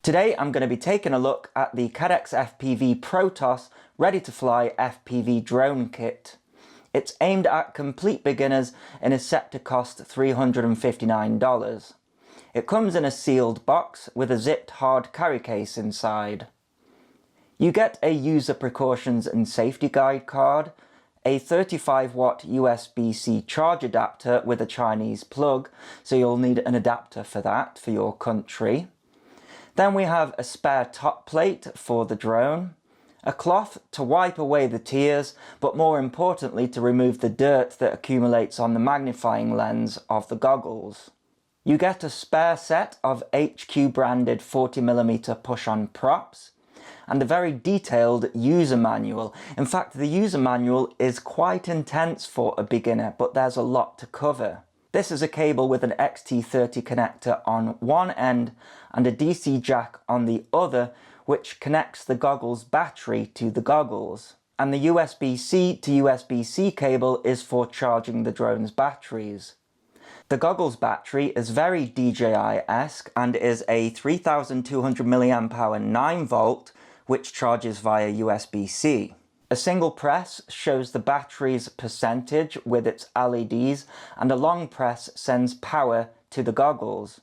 Today I'm going to be taking a look at the Caddx FPV Protos Ready to Fly FPV drone kit. It's aimed at complete beginners and is set to cost $359. It comes in a sealed box with a zipped hard carry case inside. You get a user precautions and safety guide card, a 35-watt USB-C charge adapter with a Chinese plug, so you'll need an adapter for that for your country. Then we have a spare top plate for the drone, a cloth to wipe away the tears, but more importantly to remove the dirt that accumulates on the magnifying lens of the goggles. You get a spare set of HQ branded 40mm push-on props, and a very detailed user manual. In fact, the user manual is quite intense for a beginner, but there's a lot to cover. This is a cable with an XT30 connector on one end and a DC jack on the other, which connects the goggles battery to the goggles. And the USB-C to USB-C cable is for charging the drone's batteries. The goggles battery is very DJI-esque and is a 3200 mAh 9V, which charges via USB-C. A single press shows the battery's percentage with its LEDs, and a long press sends power to the goggles.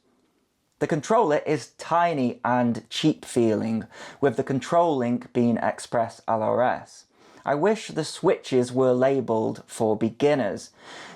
The controller is tiny and cheap feeling, with the control link being Express LRS. I wish the switches were labelled for beginners.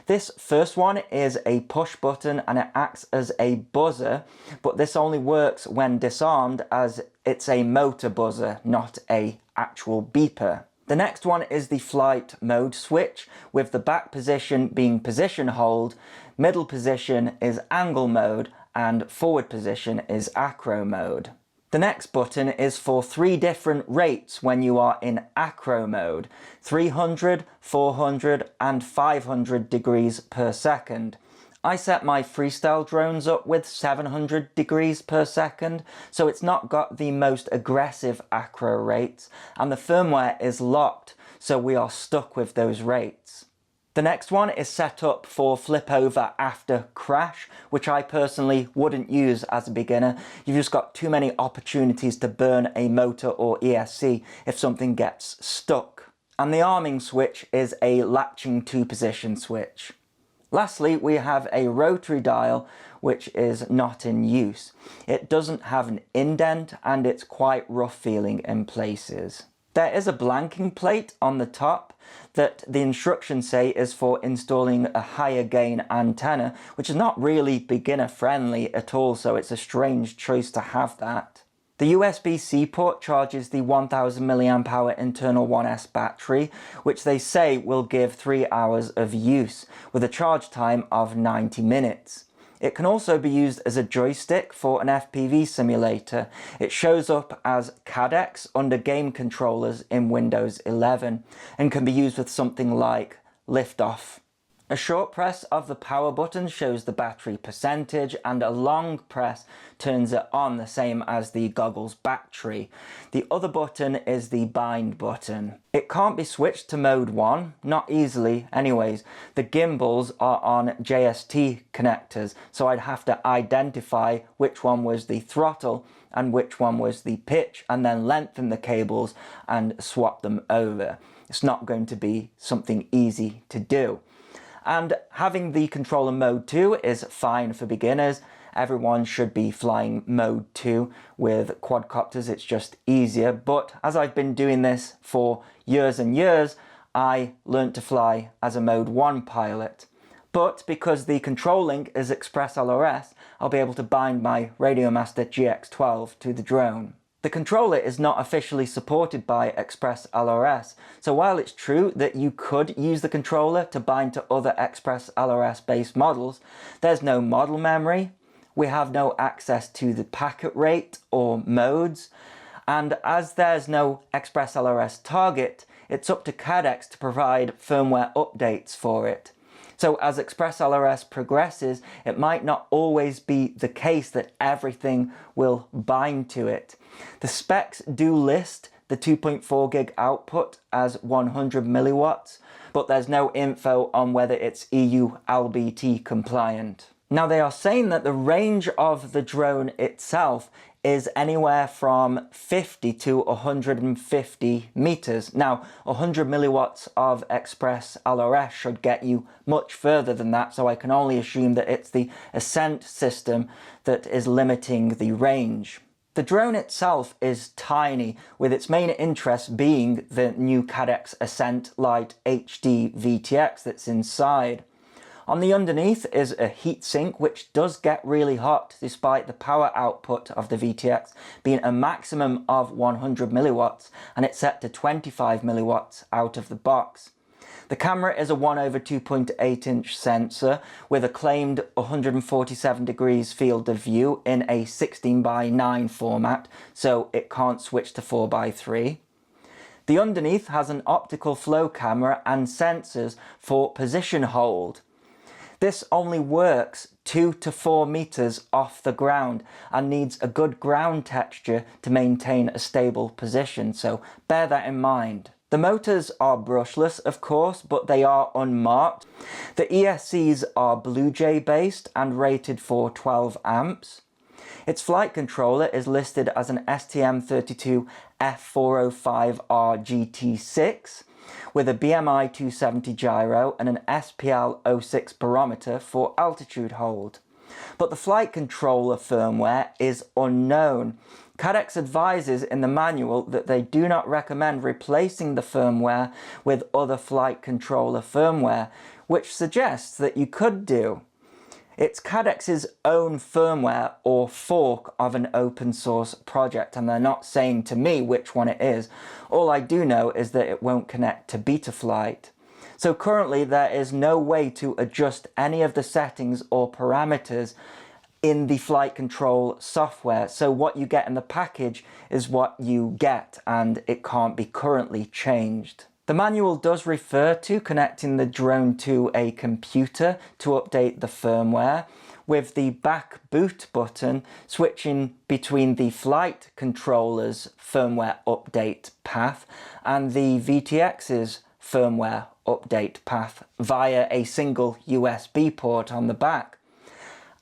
This first one is a push button and it acts as a buzzer, but this only works when disarmed as it's a motor buzzer, not an actual beeper. The next one is the flight mode switch, with the back position being position hold, middle position is angle mode, and forward position is acro mode. The next button is for 3 different rates when you are in acro mode: 300, 400 and 500 degrees per second. I set my freestyle drones up with 700 degrees per second, so it's not got the most aggressive acro rates, and the firmware is locked, so we are stuck with those rates. The next one is set up for flip over after crash, which I personally wouldn't use as a beginner. You've just got too many opportunities to burn a motor or ESC if something gets stuck. And the arming switch is a latching 2-position switch. Lastly, we have a rotary dial, which is not in use. It doesn't have an indent and it's quite rough feeling in places. There is a blanking plate on the top that the instructions say is for installing a higher gain antenna, which is not really beginner friendly at all, so it's a strange choice to have that. The USB-C port charges the 1000 mAh internal 1S battery, which they say will give 3 hours of use, with a charge time of 90 minutes. It can also be used as a joystick for an FPV simulator. It shows up as Caddx under game controllers in Windows 11 and can be used with something like Liftoff. A short press of the power button shows the battery percentage, and a long press turns it on, the same as the goggles battery. The other button is the bind button. It can't be switched to mode 1, not easily anyways. The gimbals are on JST connectors, so I'd have to identify which one was the throttle and which one was the pitch, and then lengthen the cables and swap them over. It's not going to be something easy to do. And having the controller mode 2 is fine for beginners. Everyone should be flying mode 2. With quadcopters it's just easier, but as I've been doing this for years and years, I learned to fly as a mode 1 pilot. But because the control link is Express LRS, I'll be able to bind my Radiomaster GX12 to the drone. The controller is not officially supported by Express LRS, so while it's true that you could use the controller to bind to other Express LRS based models, there's no model memory, we have no access to the packet rate or modes, and as there's no Express LRS target, it's up to Caddx to provide firmware updates for it. So as Express LRS progresses, it might not always be the case that everything will bind to it. The specs do list the 2.4 gig output as 100 milliwatts, but there's no info on whether it's EU LBT compliant. Now they are saying that the range of the drone itself is anywhere from 50 to 150 meters. Now, 100 milliwatts of express LRS should get you much further than that, so I can only assume that it's the Ascent system that is limiting the range. The drone itself is tiny, with its main interest being the new Caddx Ascent Lite HD VTX that's inside. On the underneath is a heatsink, which does get really hot despite the power output of the VTX being a maximum of 100 milliwatts, and it's set to 25 milliwatts out of the box. The camera is a 1/2.8 inch sensor with a claimed 147 degrees field of view in a 16:9 format, so it can't switch to 4:3. The underneath has an optical flow camera and sensors for position hold. This only works 2 to 4 meters off the ground and needs a good ground texture to maintain a stable position, so bear that in mind. The motors are brushless, of course, but they are unmarked. The ESCs are Blue Jay based and rated for 12 amps. Its flight controller is listed as an STM32F405R GT6 with a BMI 270 gyro and an SPL 06 barometer for altitude hold. But the flight controller firmware is unknown. Caddx advises in the manual that they do not recommend replacing the firmware with other flight controller firmware, which suggests that you could do. It's Caddx's own firmware or fork of an open source project, and they're not saying to me which one it is. All I do know is that it won't connect to Betaflight. So currently there is no way to adjust any of the settings or parameters in the flight control software. So what you get in the package is what you get, and it can't be currently changed. The manual does refer to connecting the drone to a computer to update the firmware, with the back boot button switching between the flight controller's firmware update path and the VTX's firmware update path via a single USB port on the back.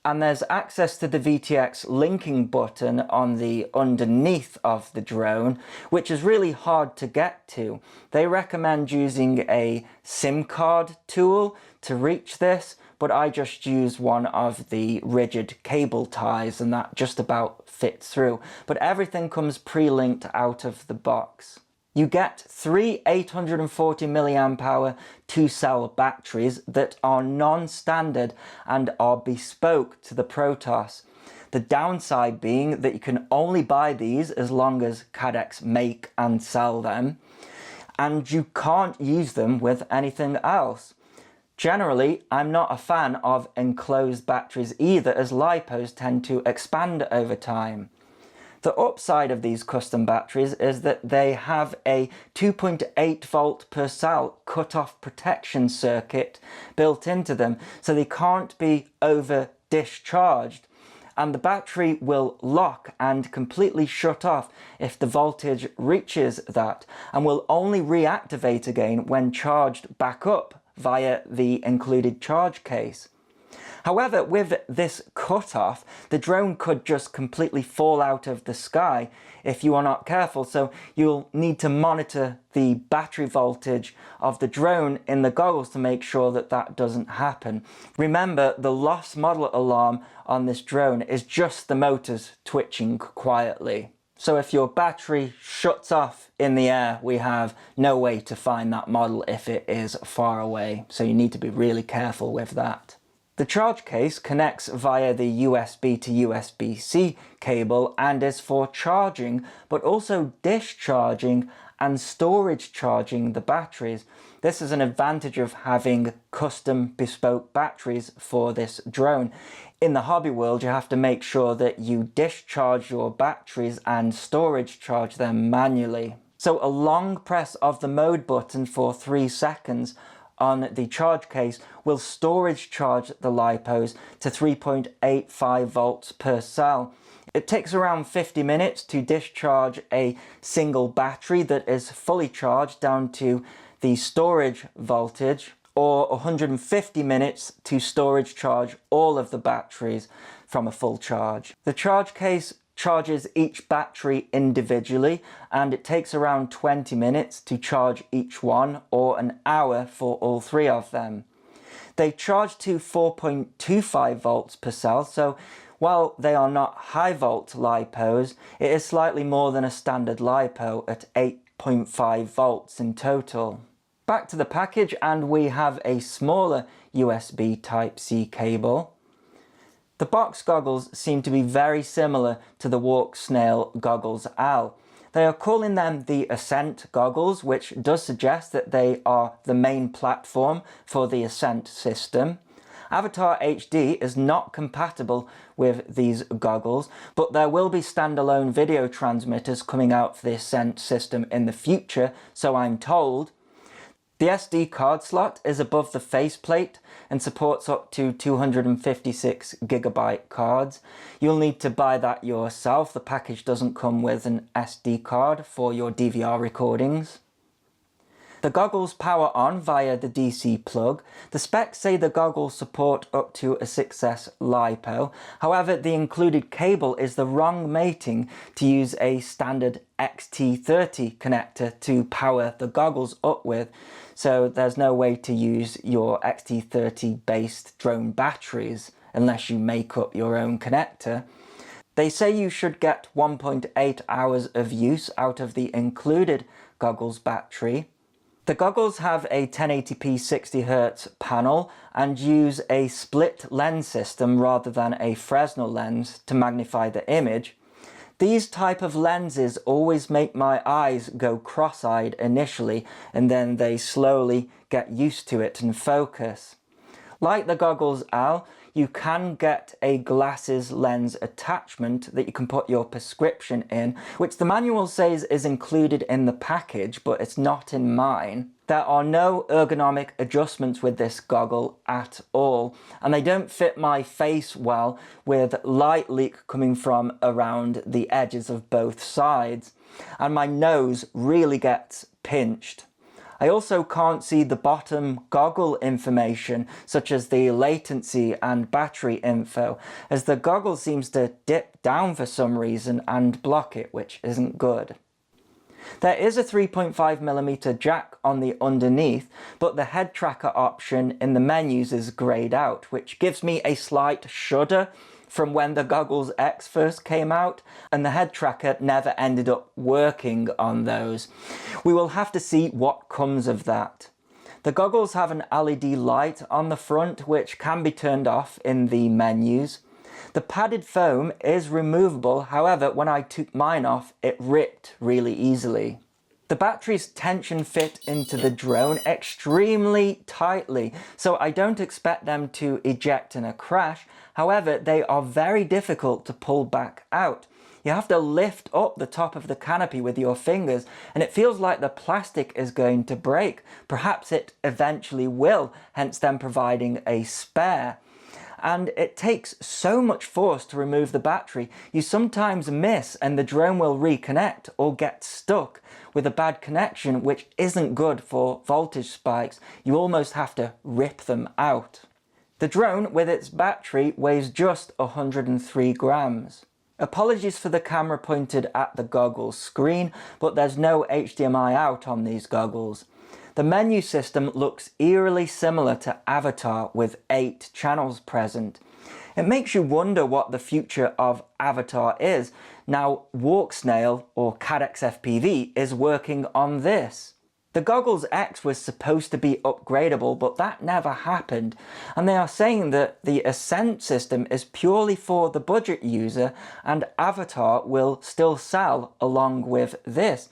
And there's access to the VTX linking button on the underneath of the drone, which is really hard to get to. They recommend using a SIM card tool to reach this, but I just use one of the rigid cable ties and that just about fits through. But everything comes pre-linked out of the box. You get 3 840 mAh 2-cell batteries that are non-standard and are bespoke to the Protos. The downside being that you can only buy these as long as Caddx make and sell them, and you can't use them with anything else. Generally, I'm not a fan of enclosed batteries either, as LiPos tend to expand over time. The upside of these custom batteries is that they have a 2.8 volt per cell cutoff protection circuit built into them, so they can't be over discharged, and the battery will lock and completely shut off if the voltage reaches that, and will only reactivate again when charged back up via the included charge case. However, with this cutoff, the drone could just completely fall out of the sky if you are not careful, so you'll need to monitor the battery voltage of the drone in the goggles to make sure that that doesn't happen. Remember, the lost model alarm on this drone is just the motors twitching quietly. So if your battery shuts off in the air, we have no way to find that model if it is far away, so you need to be really careful with that. The charge case connects via the USB to USB-C cable and is for charging, but also discharging and storage charging the batteries. This is an advantage of having custom bespoke batteries for this drone. In the hobby world, you have to make sure that you discharge your batteries and storage charge them manually. So a long press of the mode button for 3 seconds on the charge case will storage charge the LiPos to 3.85 volts per cell. It takes around 50 minutes to discharge a single battery that is fully charged down to the storage voltage, or 150 minutes to storage charge all of the batteries from a full charge. The charge case charges each battery individually, and it takes around 20 minutes to charge each one, or an hour for all three of them. They charge to 4.25 volts per cell, so while they are not high volt LiPos, it is slightly more than a standard LiPo at 8.5 volts in total. Back to the package, and we have a smaller USB Type-C cable. The box goggles seem to be very similar to the Walksnail goggles AL. They are calling them the Ascent goggles, which does suggest that they are the main platform for the Ascent system. Avatar HD is not compatible with these goggles, but there will be standalone video transmitters coming out for the Ascent system in the future, so I'm told. The SD card slot is above the faceplate and supports up to 256GB cards. You'll need to buy that yourself. The package doesn't come with an SD card for your DVR recordings. The goggles power on via the DC plug. The specs say the goggles support up to a 6S LiPo. However, the included cable is the wrong mating to use a standard XT30 connector to power the goggles up with. So there's no way to use your XT30 based drone batteries unless you make up your own connector. They say you should get 1.8 hours of use out of the included goggles battery. The goggles have a 1080p 60Hz panel and use a split lens system rather than a Fresnel lens to magnify the image. These type of lenses always make my eyes go cross-eyed initially, and then they slowly get used to it and focus. Like the goggles AL, you can get a glasses lens attachment that you can put your prescription in, which the manual says is included in the package, but it's not in mine. There are no ergonomic adjustments with this goggle at all, and they don't fit my face well, with light leak coming from around the edges of both sides, and my nose really gets pinched. I also can't see the bottom goggle information, such as the latency and battery info, as the goggle seems to dip down for some reason and block it, which isn't good. There is a 3.5mm jack on the underneath, but the head tracker option in the menus is greyed out, which gives me a slight shudder from when the Goggles X first came out, and the head tracker never ended up working on those. We will have to see what comes of that. The goggles have an LED light on the front, which can be turned off in the menus. The padded foam is removable, however, when I took mine off, it ripped really easily. The batteries tension fit into the drone extremely tightly, so I don't expect them to eject in a crash. However, they are very difficult to pull back out. You have to lift up the top of the canopy with your fingers, and it feels like the plastic is going to break. Perhaps it eventually will, hence them providing a spare. And it takes so much force to remove the battery, you sometimes miss and the drone will reconnect or get stuck with a bad connection, which isn't good for voltage spikes. You almost have to rip them out. The drone with its battery weighs just 103 grams. Apologies for the camera pointed at the goggles screen, but there's no HDMI out on these goggles. The menu system looks eerily similar to Avatar with 8 channels present. It makes you wonder what the future of Avatar is. Now, Walksnail, or Caddx FPV, is working on this. The Goggles X was supposed to be upgradable, but that never happened. And they are saying that the Ascent system is purely for the budget user, and Avatar will still sell along with this.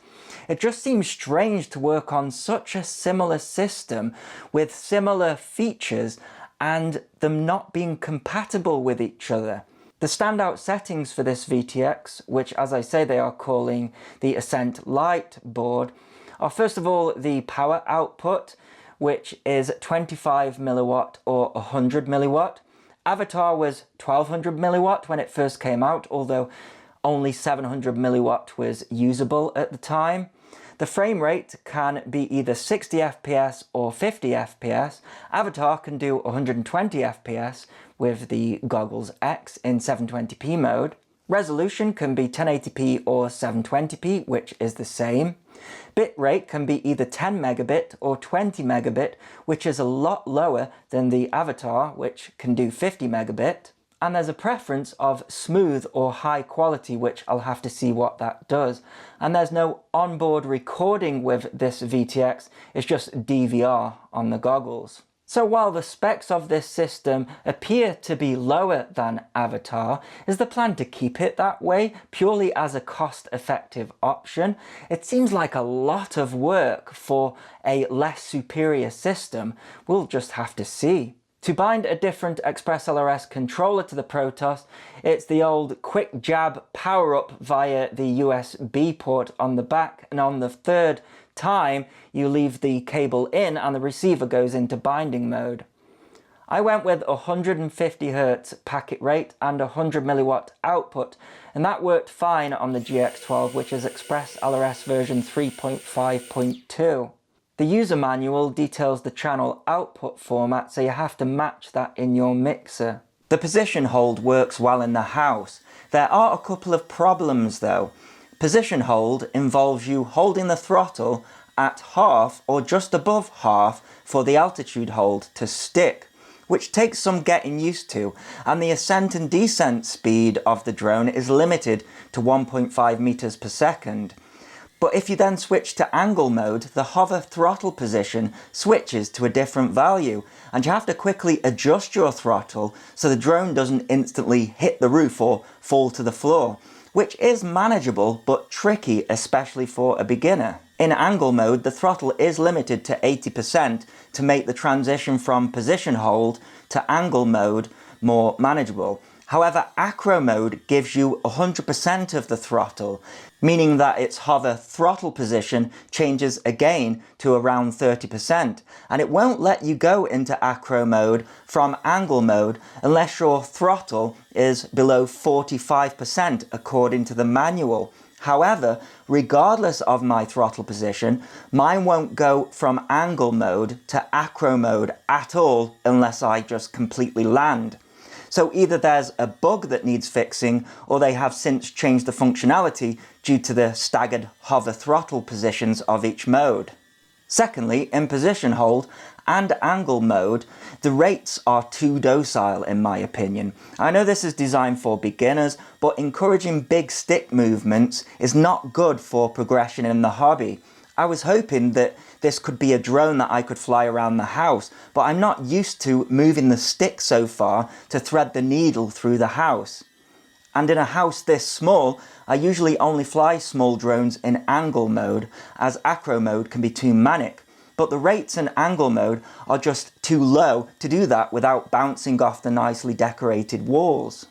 It just seems strange to work on such a similar system with similar features and them not being compatible with each other. The standout settings for this VTX, which as I say they are calling the Ascent Lite board, are first of all the power output, which is 25 milliwatt or 100 milliwatt. Avatar was 1200 milliwatt when it first came out, although only 700 milliwatt was usable at the time. The frame rate can be either 60 FPS or 50 FPS. Avatar can do 120 FPS with the Goggles X in 720p mode. Resolution can be 1080p or 720p, which is the same. Bitrate can be either 10 megabit or 20 megabit, which is a lot lower than the Avatar, which can do 50 megabit. And there's a preference of smooth or high quality, which I'll have to see what that does. And there's no onboard recording with this VTX, it's just DVR on the goggles. So while the specs of this system appear to be lower than Avatar, is the plan to keep it that way purely as a cost-effective option? It seems like a lot of work for a less superior system. We'll just have to see. To bind a different Express LRS controller to the Protos, it's the old quick jab power up via the USB port on the back, and on the third time you leave the cable in and the receiver goes into binding mode. I went with 150 Hz packet rate and 100 milliwatt output, and that worked fine on the GX12, which is Express LRS version 3.5.2. The user manual details the channel output format, so you have to match that in your mixer. The position hold works well in the house. There are a couple of problems though. Position hold involves you holding the throttle at half or just above half for the altitude hold to stick, which takes some getting used to, and the ascent and descent speed of the drone is limited to 1.5 meters per second. But if you then switch to angle mode, the hover throttle position switches to a different value, and you have to quickly adjust your throttle so the drone doesn't instantly hit the roof or fall to the floor, which is manageable but tricky, especially for a beginner. In angle mode, the throttle is limited to 80% to make the transition from position hold to angle mode more manageable. However, acro mode gives you 100% of the throttle, meaning that its hover throttle position changes again to around 30%, and it won't let you go into acro mode from angle mode unless your throttle is below 45% according to the manual. However, regardless of my throttle position, mine won't go from angle mode to acro mode at all unless I just completely land. So either there's a bug that needs fixing, or they have since changed the functionality due to the staggered hover throttle positions of each mode. Secondly, in position hold and angle mode, the rates are too docile in my opinion. I know this is designed for beginners, but encouraging big stick movements is not good for progression in the hobby. I was hoping that this could be a drone that I could fly around the house, but I'm not used to moving the stick so far to thread the needle through the house. And in a house this small, I usually only fly small drones in angle mode, as acro mode can be too manic. But the rates in angle mode are just too low to do that without bouncing off the nicely decorated walls.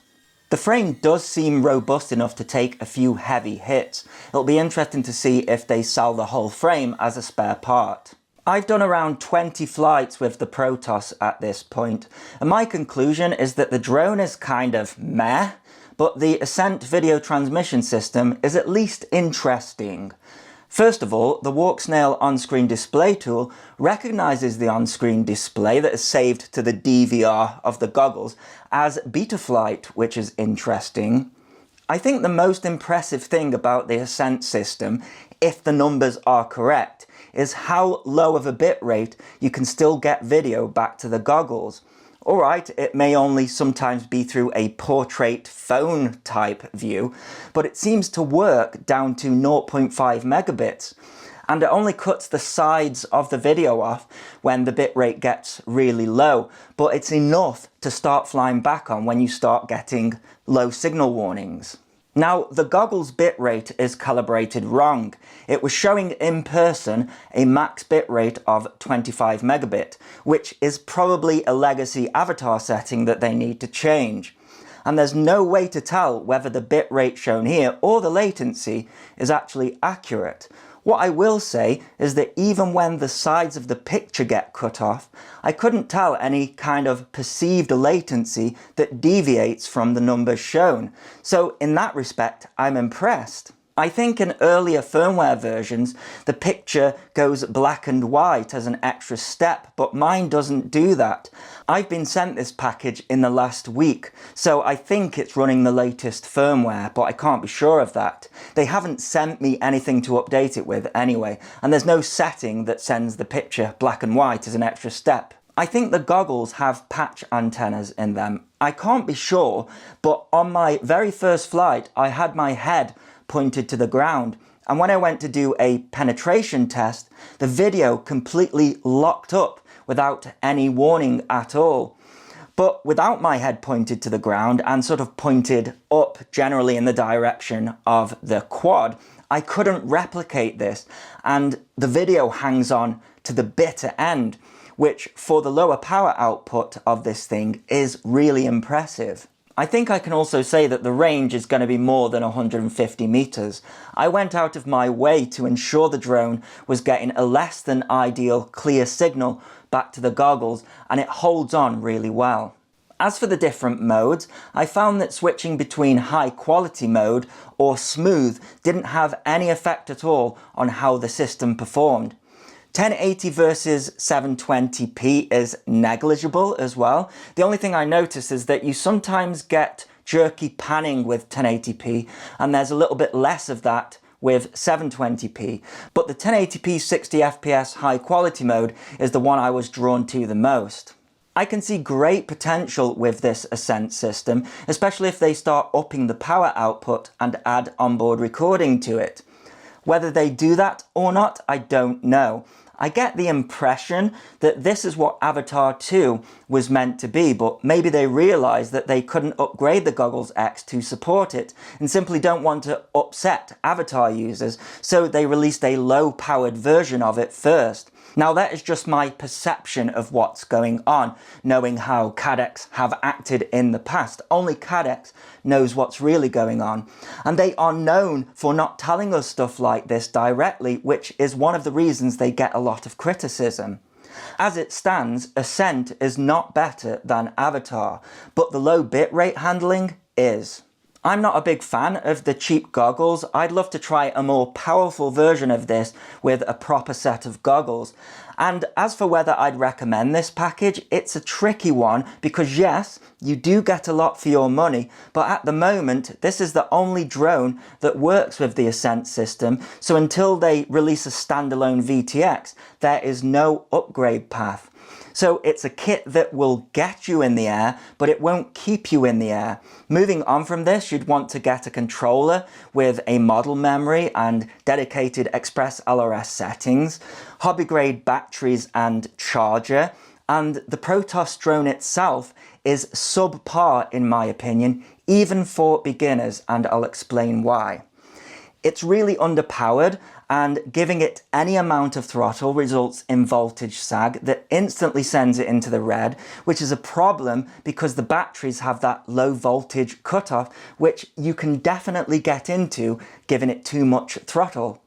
The frame does seem robust enough to take a few heavy hits. It'll be interesting to see if they sell the whole frame as a spare part. I've done around 20 flights with the Protos at this point, and my conclusion is that the drone is kind of meh, but the Ascent video transmission system is at least interesting. First of all, the Walksnail on-screen display tool recognizes the on-screen display that is saved to the DVR of the goggles as Betaflight, which is interesting. I think the most impressive thing about the Ascent system, if the numbers are correct, is how low of a bitrate you can still get video back to the goggles. Alright, it may only sometimes be through a portrait phone type view, but it seems to work down to 0.5 megabits, and it only cuts the sides of the video off when the bitrate gets really low, but it's enough to start flying back on when you start getting low signal warnings. Now, the goggles bitrate is calibrated wrong. It was showing in person a max bitrate of 25 megabit, which is probably a legacy Avatar setting that they need to change. And there's no way to tell whether the bitrate shown here or the latency is actually accurate. What I will say is that even when the sides of the picture get cut off, I couldn't tell any kind of perceived latency that deviates from the numbers shown. So in that respect, I'm impressed. I think in earlier firmware versions, the picture goes black and white as an extra step, but mine doesn't do that. I've been sent this package in the last week, so I think it's running the latest firmware, but I can't be sure of that. They haven't sent me anything to update it with anyway, and there's no setting that sends the picture black and white as an extra step. I think the goggles have patch antennas in them. I can't be sure, but on my very first flight, I had my head pointed to the ground, and when I went to do a penetration test, the video completely locked up without any warning at all. But without my head pointed to the ground and sort of pointed up generally in the direction of the quad, I couldn't replicate this, and the video hangs on to the bitter end, which for the lower power output of this thing is really impressive. I think I can also say that the range is going to be more than 150 meters. I went out of my way to ensure the drone was getting a less than ideal clear signal back to the goggles, and it holds on really well. As for the different modes, I found that switching between high quality mode or smooth didn't have any effect at all on how the system performed. 1080 versus 720p is negligible as well. The only thing I notice is that you sometimes get jerky panning with 1080p, and there's a little bit less of that with 720p. But the 1080p 60 FPS high quality mode is the one I was drawn to the most. I can see great potential with this Ascent system, especially if they start upping the power output and add onboard recording to it. Whether they do that or not, I don't know. I get the impression that this is what Avatar 2 was meant to be, but maybe they realised that they couldn't upgrade the Goggles X to support it and simply don't want to upset Avatar users, so they released a low-powered version of it first. Now that is just my perception of what's going on, knowing how Caddx have acted in the past. Only Caddx knows what's really going on. And they are known for not telling us stuff like this directly, which is one of the reasons they get a lot of criticism. As it stands, Ascent is not better than Avatar, but the low bitrate handling is. I'm not a big fan of the cheap goggles. I'd love to try a more powerful version of this with a proper set of goggles. And as for whether I'd recommend this package, it's a tricky one because yes, you do get a lot for your money, but at the moment, this is the only drone that works with the Ascent system, so until they release a standalone VTX, there is no upgrade path. So it's a kit that will get you in the air, but it won't keep you in the air. Moving on from this, you'd want to get a controller with a model memory and dedicated Express LRS settings, hobby grade batteries and charger, and the Protos drone itself is subpar in my opinion, even for beginners, and I'll explain why. It's really underpowered, and giving it any amount of throttle results in voltage sag that instantly sends it into the red, which is a problem because the batteries have that low voltage cutoff, which you can definitely get into giving it too much throttle.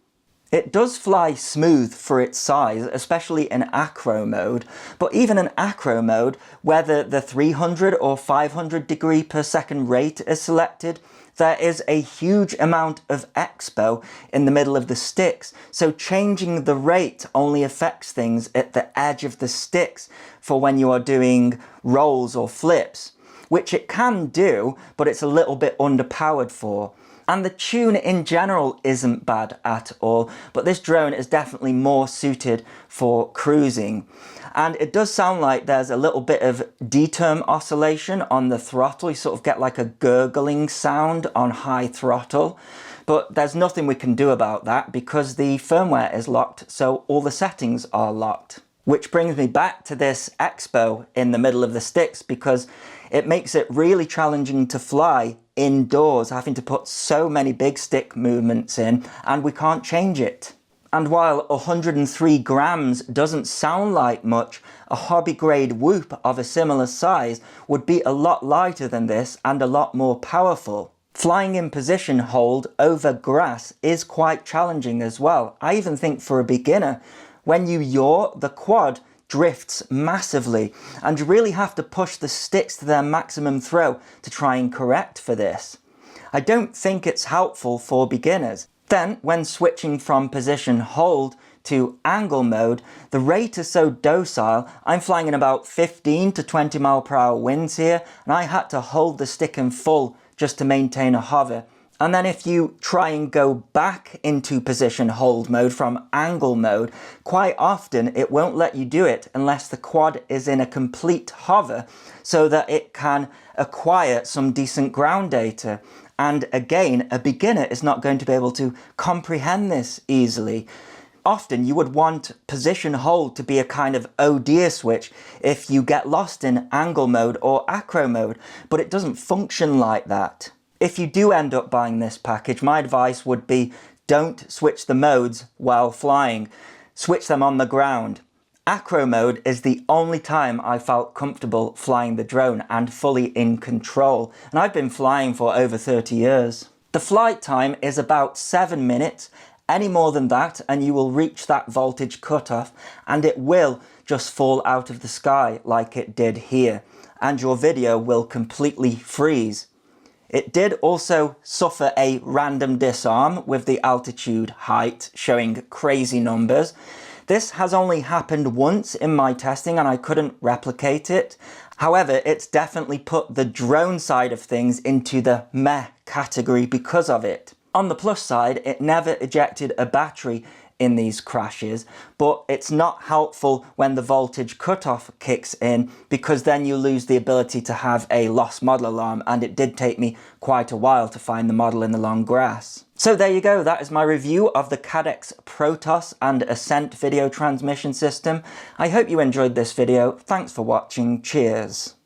It does fly smooth for its size, especially in acro mode, but even in acro mode, whether the 300 or 500 degree per second rate is selected, there is a huge amount of expo in the middle of the sticks, so changing the rate only affects things at the edge of the sticks for when you are doing rolls or flips, which it can do, but it's a little bit underpowered for. And the tune in general isn't bad at all, but this drone is definitely more suited for cruising. And it does sound like there's a little bit of D-term oscillation on the throttle. You sort of get like a gurgling sound on high throttle, but there's nothing we can do about that because the firmware is locked, so all the settings are locked. Which brings me back to this expo in the middle of the sticks because it makes it really challenging to fly indoors, having to put so many big stick movements in, and we can't change it. And while 103 grams doesn't sound like much, a hobby grade Whoop of a similar size would be a lot lighter than this and a lot more powerful. Flying in position hold over grass is quite challenging as well. I even think for a beginner, when you yaw, the quad drifts massively, and you really have to push the sticks to their maximum throw to try and correct for this. I don't think it's helpful for beginners. Then, when switching from position hold to angle mode, the rate is so docile, I'm flying in about 15 to 20 mile per hour winds here, and I had to hold the stick in full just to maintain a hover. And then if you try and go back into position hold mode from angle mode, quite often it won't let you do it unless the quad is in a complete hover so that it can acquire some decent ground data. And again, a beginner is not going to be able to comprehend this easily. Often you would want position hold to be a kind of oh dear switch if you get lost in angle mode or acro mode, but it doesn't function like that. If you do end up buying this package, my advice would be don't switch the modes while flying. Switch them on the ground. Acro mode is the only time I felt comfortable flying the drone and fully in control, and I've been flying for over 30 years. The flight time is about 7 minutes. Any more than that and you will reach that voltage cutoff and it will just fall out of the sky like it did here, and your video will completely freeze. It did also suffer a random disarm with the altitude height showing crazy numbers. This has only happened once in my testing and I couldn't replicate it. However, it's definitely put the drone side of things into the meh category because of it. On the plus side, it never ejected a battery in these crashes, but it's not helpful when the voltage cutoff kicks in because then you lose the ability to have a lost model alarm, and it did take me quite a while to find the model in the long grass. So there you go, that is my review of the Caddx Protos and Ascent video transmission system. I hope you enjoyed this video. Thanks for watching, cheers.